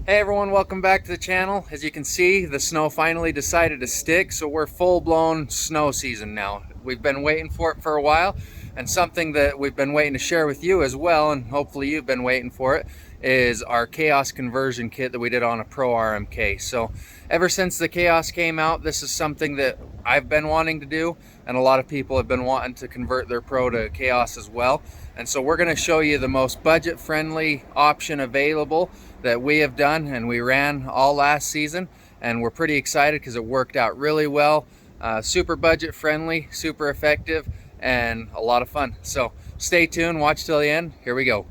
Hey everyone, welcome back to the channel. As you can see, the snow finally decided to stick, so we're full-blown snow season now. We've been waiting for it for a while, and something that we've been waiting to share with you as well, and hopefully you've been waiting for it, is our Khaos conversion kit that we did on a Pro RMK. So ever since the Khaos came out, this is something that I've been wanting to do, and a lot of people have been wanting to convert their Pro to Khaos as well. And so we're going to show you the most budget-friendly option available that we have done, and we ran all last season, and we're pretty excited because it worked out really well. Super budget friendly, super effective, and a lot of fun. So stay tuned, watch till the end. Here we go.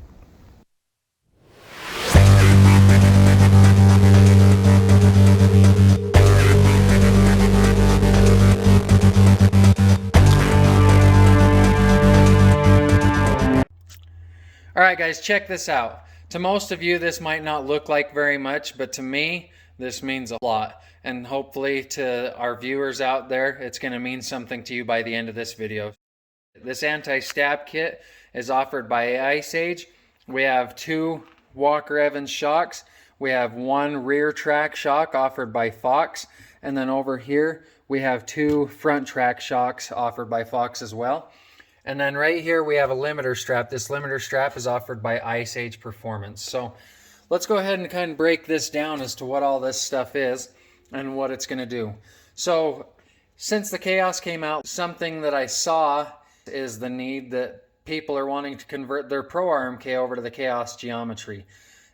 All right guys, check this out. To most of you, this might not look like very much, but to me, this means a lot. And hopefully to our viewers out there, it's going to mean something to you by the end of this video. This anti-stab kit is offered by Ice Age. We have 2 Walker Evans shocks. We have 1 rear track shock offered by Fox. And then over here, we have 2 front track shocks offered by Fox as well. And then right here we have a limiter strap. This limiter strap is offered by Ice Age Performance. So let's go ahead and kind of break this down as to what all this stuff is and what it's going to do. So since the Khaos came out, something that I saw is the need that people are wanting to convert their Pro RMK over to the Khaos geometry.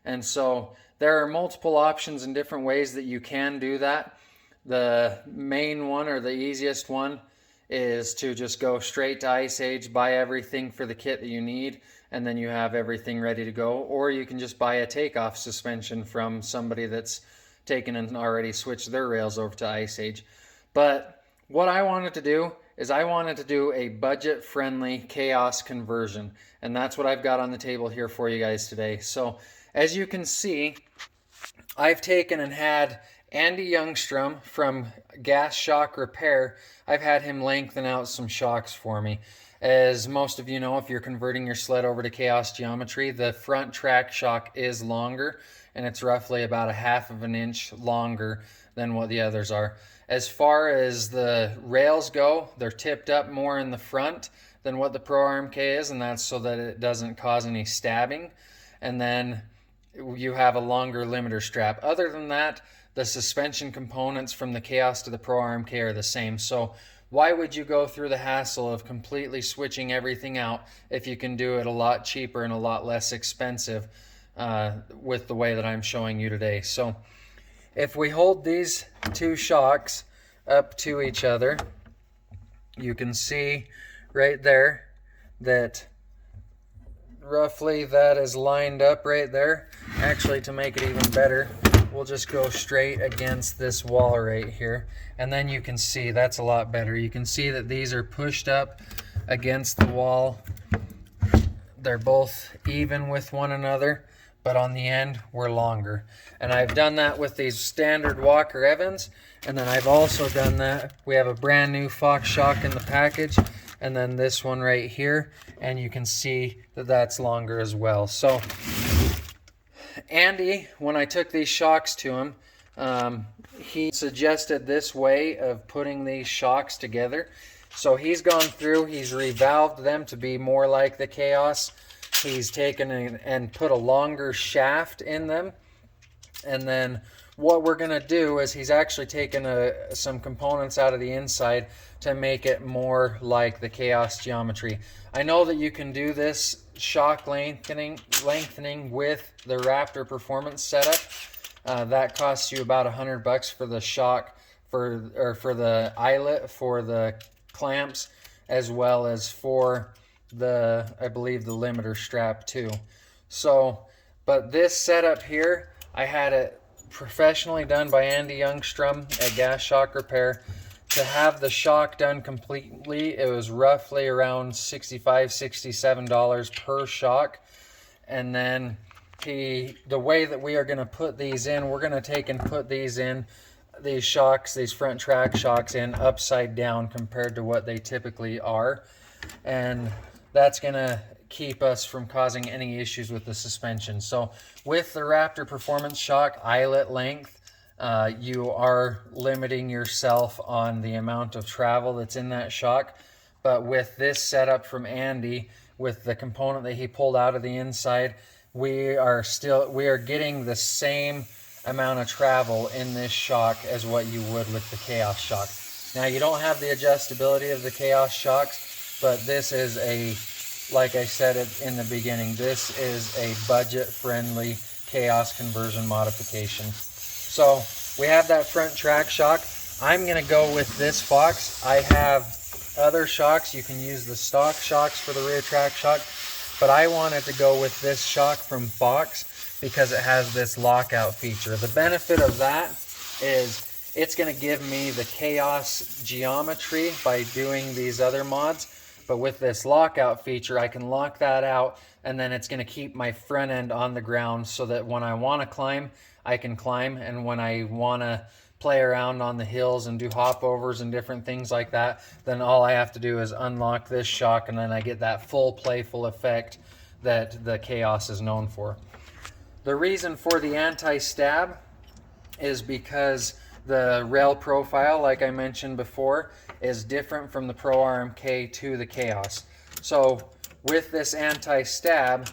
And so there are multiple options and different ways that you can do that. The main one, or the easiest one, is to just go straight to Ice Age, buy everything for the kit that you need, and then you have everything ready to go. Or you can just buy a takeoff suspension from somebody that's taken and already switched their rails over to Ice Age. But what I wanted to do is I wanted to do a budget-friendly Khaos conversion, and that's what I've got on the table here for you guys today. So as you can see, I've taken and had Andy Youngstrom from Gas Shock Repair. I've had him lengthen out some shocks for me. As most of you know, if you're converting your sled over to Khaos geometry, the front track shock is longer, and it's roughly about 1/2 inch longer than what the others are. As far as the rails go, they're tipped up more in the front than what the Pro RMK is, and that's so that it doesn't cause any stabbing. And then you have a longer limiter strap. Other than that, the suspension components from the Khaos to the Pro RMK are the same. So why would you go through the hassle of completely switching everything out if you can do it a lot cheaper and a lot less expensive with the way that I'm showing you today? So if we hold these 2 shocks up to each other, you can see right there that roughly that is lined up right there. Actually, to make it even better, we'll just go straight against this wall right here, and then you can see that's a lot better. You can see that these are pushed up against the wall. They're both even with one another, but on the end we're longer. And I've done that with these standard Walker Evans, and then I've also done that. We have a brand new Fox shock in the package, and then this one right here, and you can see that that's longer as well. So Andy, when I took these shocks to him, he suggested this way of putting these shocks together. So he's gone through, he's revalved them to be more like the Khaos. He's taken and put a longer shaft in them. And then what we're going to do is he's actually taken some components out of the inside to make it more like the Khaos geometry. I know that you can do this shock lengthening with the Raptor Performance setup. That costs you about $100 for the shock, for the eyelet, for the clamps, as well as for the, I believe, the limiter strap too. So, but this setup here, I had it professionally done by Andy Youngstrom at Gas Shock Repair. To have the shock done completely, it was roughly around $65, $67 per shock. And then the way that we are going to put these in, we're going to take and put these in, these shocks, these front track shocks in upside down compared to what they typically are. And that's going to keep us from causing any issues with the suspension. So with the Raptor Performance Shock eyelet length, you are limiting yourself on the amount of travel that's in that shock. But with this setup from Andy, with the component that he pulled out of the inside, we are getting the same amount of travel in this shock as what you would with the Khaos shock. Now, you don't have the adjustability of the Khaos shocks, but this is like I said in the beginning, this is a budget-friendly Khaos conversion modification. So we have that front track shock. I'm going to go with this Fox. I have other shocks. You can use the stock shocks for the rear track shock, but I wanted to go with this shock from Fox because it has this lockout feature. The benefit of that is it's going to give me the Khaos geometry by doing these other mods, but with this lockout feature I can lock that out, and then it's going to keep my front end on the ground so that when I want to climb, I can climb, and when I want to play around on the hills and do hopovers and different things like that, then all I have to do is unlock this shock, and then I get that full playful effect that the Khaos is known for. The reason for the anti-stab is because the rail profile, like I mentioned before, is different from the Pro RMK to the Khaos. So with this anti-stab,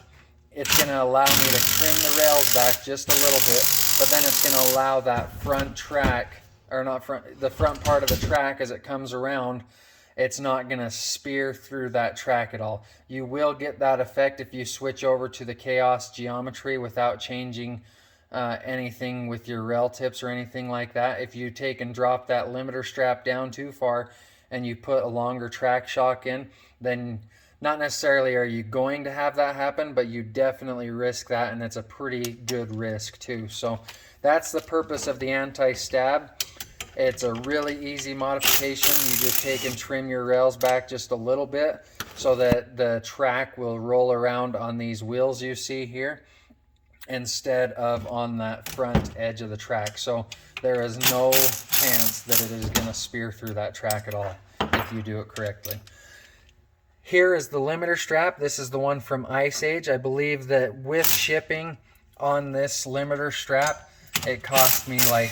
it's going to allow me to trim the rails back just a little bit, but then it's going to allow that front track, or not front, the front part of the track as it comes around, it's not going to spear through that track at all. You will get that effect if you switch over to the Khaos geometry without changing anything with your rail tips or anything like that. If you take and drop that limiter strap down too far and you put a longer track shock in, then not necessarily are you going to have that happen, but you definitely risk that, and it's a pretty good risk too. So that's the purpose of the anti-stab. It's a really easy modification. You just take and trim your rails back just a little bit so that the track will roll around on these wheels you see here instead of on that front edge of the track. So there is no chance that it is going to spear through that track at all if you do it correctly. Here is the limiter strap. This is the one from Ice Age. I believe that with shipping on this limiter strap, it cost me like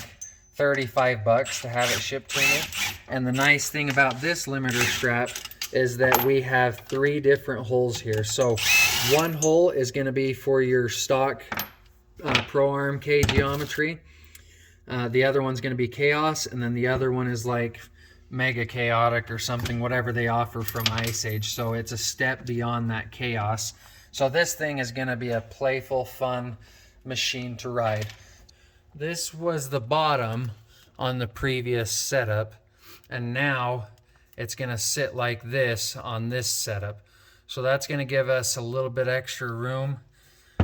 35 bucks to have it shipped to me. And the nice thing about this limiter strap is that we have 3 different holes here. So one hole is going to be for your stock Pro RMK geometry. The other one's going to be Khaos, and then the other one is like Mega Chaotic or something, whatever they offer from Ice Age. So it's a step beyond that Khaos. So this thing is going to be a playful, fun machine to ride. This was the bottom on the previous setup, and now it's going to sit like this on this setup. So that's going to give us a little bit extra room,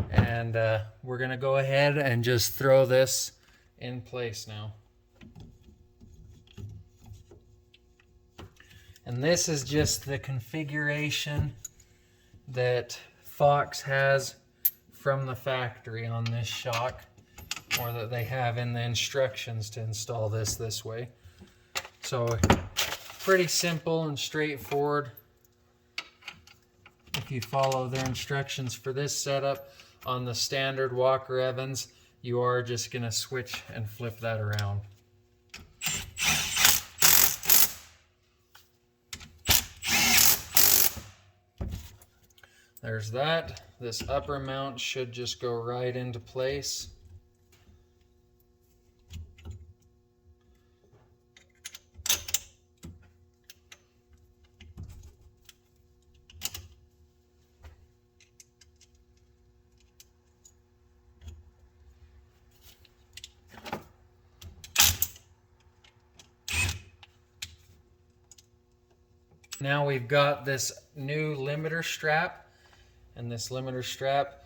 and we're going to go ahead and just throw this in place now. And this is just the configuration that Fox has from the factory on this shock, or that they have in the instructions to install this way. So pretty simple and straightforward. If you follow their instructions for this setup on the standard Walker Evans, you are just going to switch and flip that around. There's that. This upper mount should just go right into place. Now we've got this new limiter strap, and this limiter strap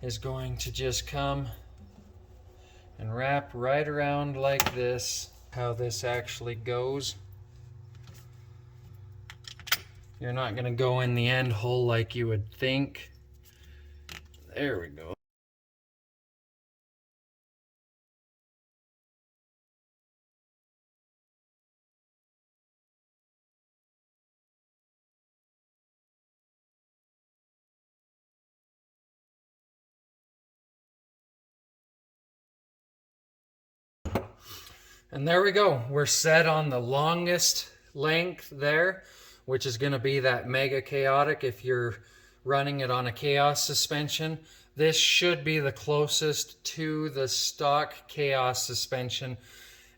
is going to just come and wrap right around like this. How this actually goes. You're not going to go in the end hole like you would think. There we go. And there we go. We're set on the longest length there, which is going to be that mega chaotic if you're running it on a Khaos suspension. This should be the closest to the stock Khaos suspension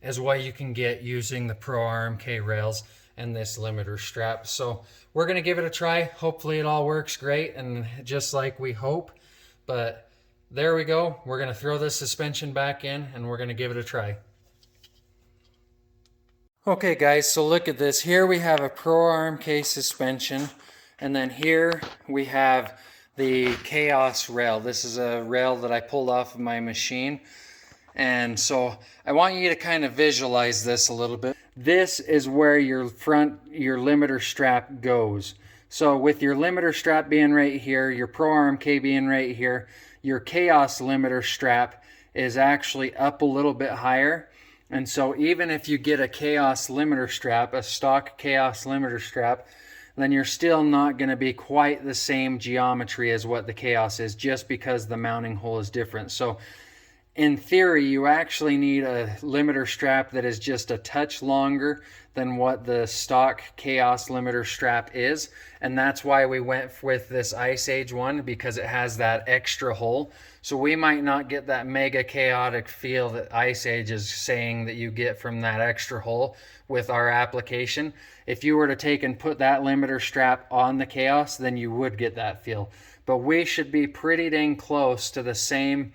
as what you can get using the Pro RMK rails and this limiter strap. So we're going to give it a try. Hopefully it all works great and just like we hope. But there we go. We're going to throw this suspension back in and we're going to give it a try. Okay guys, so look at this. Here we have a Pro RMK suspension, and then here we have the Khaos rail. This is a rail that I pulled off of my machine. And so I want you to kind of visualize this a little bit. This is where your limiter strap goes. So with your limiter strap being right here, your Pro RMK being right here, your Khaos limiter strap is actually up a little bit higher. And so even if you get a Khaos limiter strap, a stock Khaos limiter strap, then you're still not going to be quite the same geometry as what the Khaos is, just because the mounting hole is different. So in theory, you actually need a limiter strap that is just a touch longer than what the stock Khaos limiter strap is. And that's why we went with this Ice Age one, because it has that extra hole. So we might not get that mega chaotic feel that Ice Age is saying that you get from that extra hole with our application. If you were to take and put that limiter strap on the Khaos, then you would get that feel. But we should be pretty dang close to the same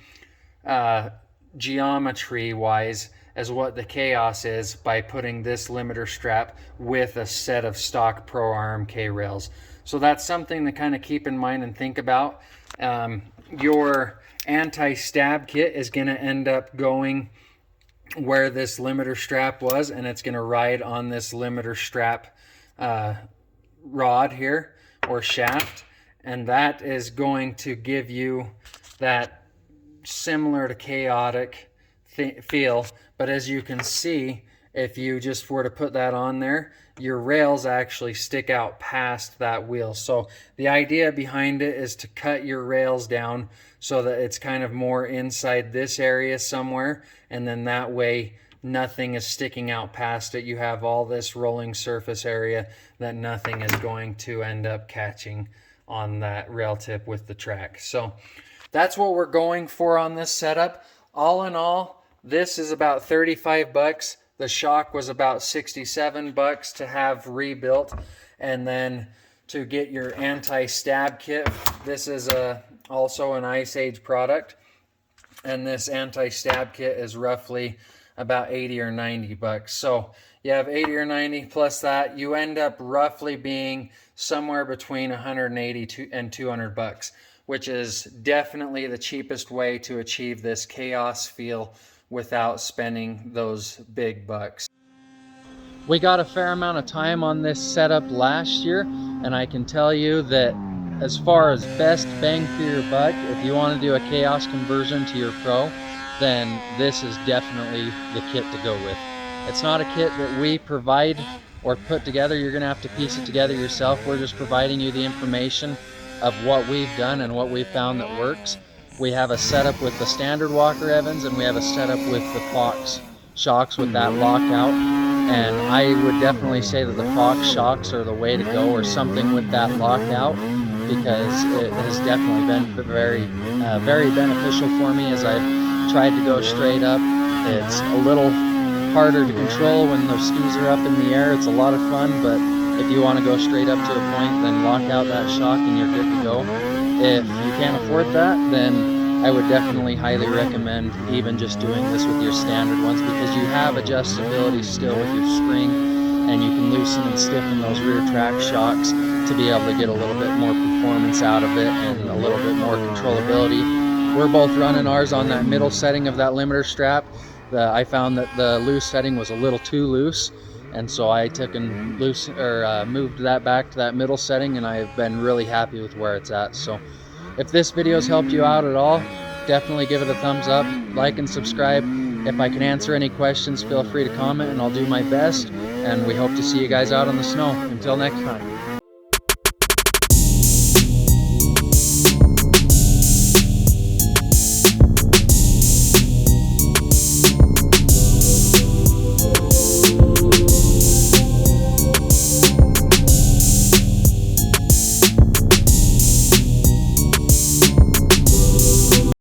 geometry wise as what the Khaos is by putting this limiter strap with a set of stock Pro RMK rails. So that's something to kind of keep in mind and think about. Your anti-stab kit is going to end up going where this limiter strap was, and it's going to ride on this limiter strap rod here, or shaft, and that is going to give you that similar to chaotic feel. But as you can see, if you just were to put that on there, your rails actually stick out past that wheel. So the idea behind it is to cut your rails down so that it's kind of more inside this area somewhere, and then that way nothing is sticking out past it. You have all this rolling surface area that nothing is going to end up catching on that rail tip with the track. So that's what we're going for on this setup. All in all, this is about 35 bucks. The shock was about 67 bucks to have rebuilt. And then to get your anti-stab kit, this is also an Ice Age product. And this anti-stab kit is roughly about 80 or 90 bucks. So you have 80 or 90 plus that, you end up roughly being somewhere between 180 and 200 bucks, which is definitely the cheapest way to achieve this Khaos feel without spending those big bucks. We got a fair amount of time on this setup last year, and I can tell you that as far as best bang for your buck, if you want to do a Khaos conversion to your Pro, then this is definitely the kit to go with. It's not a kit that we provide or put together. You're going to have to piece it together yourself. We're just providing you the information of what we've done and what we've found that works. We have a setup with the standard Walker Evans, and we have a setup with the Fox shocks with that lockout. And I would definitely say that the Fox shocks are the way to go, or something with that lockout, because it has definitely been very beneficial for me as I've tried to go straight up. It's a little harder to control when those skis are up in the air. It's a lot of fun, but if you want to go straight up to a point, then lock out that shock and you're good to go. If you can't afford that, then I would definitely highly recommend even just doing this with your standard ones, because you have adjustability still with your spring, and you can loosen and stiffen those rear track shocks to be able to get a little bit more performance out of it and a little bit more controllability. We're both running ours on that middle setting of that limiter strap. I found that the loose setting was a little too loose, and so I took and moved that back to that middle setting, and I've been really happy with where it's at. So if this video's helped you out at all, definitely give it a thumbs up, like and subscribe. If I can answer any questions, feel free to comment and I'll do my best, and we hope to see you guys out on the snow. Until next time.